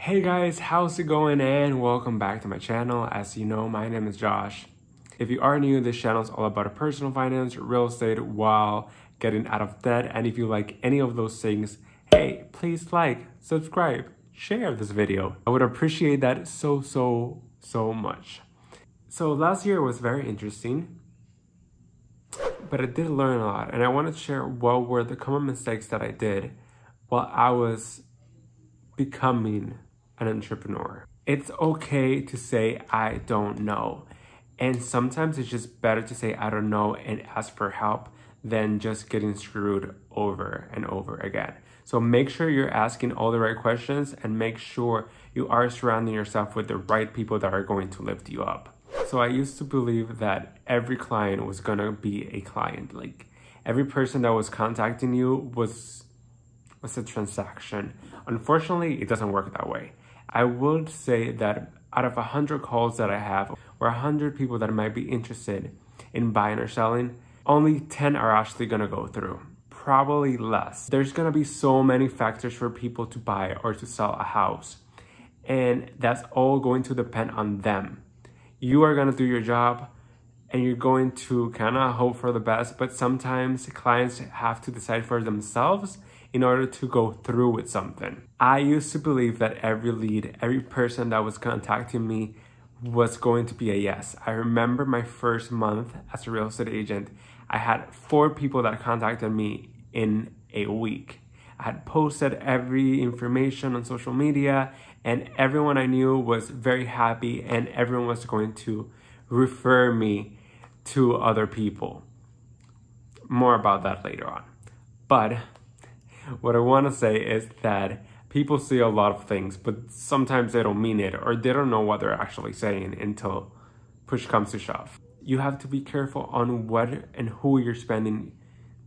Hey guys, how's it going and welcome back to my channel. As you know, my name is Josh. If you are new, this channel is all about personal finance, real estate while getting out of debt. And if you like any of those things, hey, please like, subscribe, share this video. I would appreciate that so much. So last year was very interesting, but I did learn a lot, and I wanted to share what were the common mistakes that I did while I was becoming an entrepreneur. It's okay to say I don't know, and sometimes it's just better to say I don't know and ask for help than just getting screwed over and over again. So make sure you're asking all the right questions and make sure you are surrounding yourself with the right people that are going to lift you up. So I used to believe that every client was gonna be a client. Like every person that was contacting you was a transaction. Unfortunately, it doesn't work that way. I would say that out of 100 calls that I have, or 100 people that might be interested in buying or selling, only 10 are actually gonna go through. Probably less. There's gonna be so many factors for people to buy or to sell a house, and that's all going to depend on them. You are gonna do your job and you're going to kind of hope for the best, but sometimes clients have to decide for themselves in order to go through with something. I used to believe that every lead, every person that was contacting me was going to be a yes. I remember my first month as a real estate agent, I had 4 people that contacted me in a week. I had posted every information on social media and everyone I knew was very happy and everyone was going to refer me to other people. More about that later on. But what I want to say is that people say a lot of things, but sometimes they don't mean it or they don't know what they're actually saying until push comes to shove. You have to be careful on what and who you're spending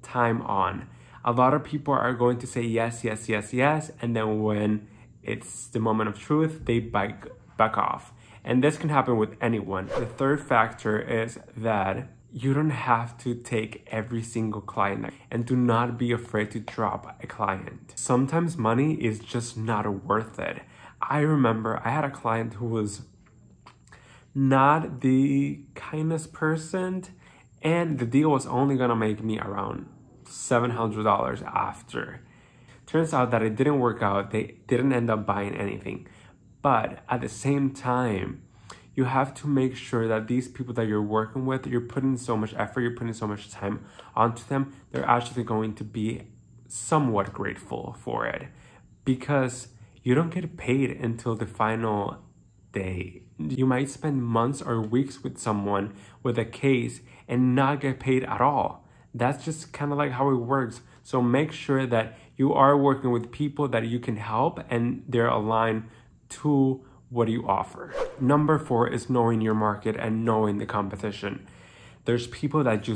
time on. A lot of people are going to say yes, and then when it's the moment of truth, they back off. And this can happen with anyone. The third factor is that you don't have to take every single client, and do not be afraid to drop a client. Sometimes money is just not worth it. I remember I had a client who was not the kindest person, and the deal was only gonna make me around $700 after. Turns out that it didn't work out. They didn't end up buying anything. But at the same time, you have to make sure that these people that you're working with, you're putting so much effort, you're putting so much time onto them, they're actually going to be somewhat grateful for it, because you don't get paid until the final day. You might spend months or weeks with someone with a case and not get paid at all. That's just kind of like how it works. So make sure that you are working with people that you can help and they're aligned to what you offer. Number 4 is knowing your market and knowing the competition. There's people that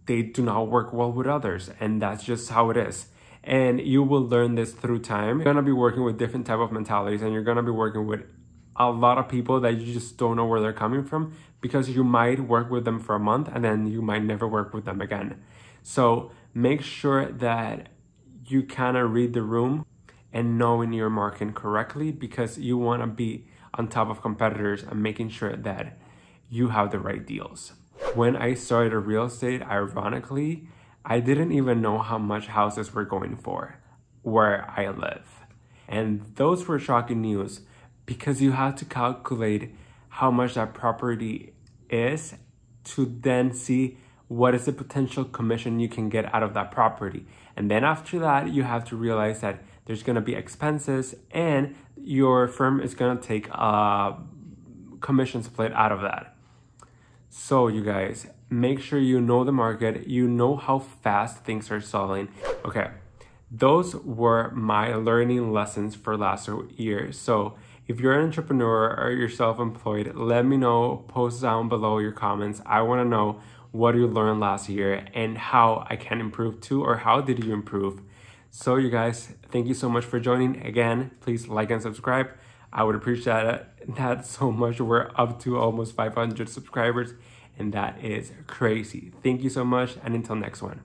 they do not work well with others, and that's just how it is. And you will learn this through time. You're gonna be working with different type of mentalities, and you're gonna be working with a lot of people that you just don't know where they're coming from, because you might work with them for a month and then you might never work with them again. So make sure that you kind of read the room and knowing your market correctly, because you want to be on top of competitors and making sure that you have the right deals. When I started real estate, ironically, I didn't even know how much houses were going for where I live. And those were shocking news, because you have to calculate how much that property is to then see what is the potential commission you can get out of that property. And then after that, you have to realize that there's gonna be expenses and your firm is gonna take a commission split out of that. So you guys, make sure you know the market, you know how fast things are selling. Okay, those were my learning lessons for last year. So if you're an entrepreneur or you're self-employed, let me know, post down below your comments. I wanna know what you learned last year and how I can improve too, or how did you improve? So you guys, thank you so much for joining. Again, please like and subscribe. I would appreciate that so much. We're up to almost 500 subscribers, and that is crazy. Thank you so much, and until next one.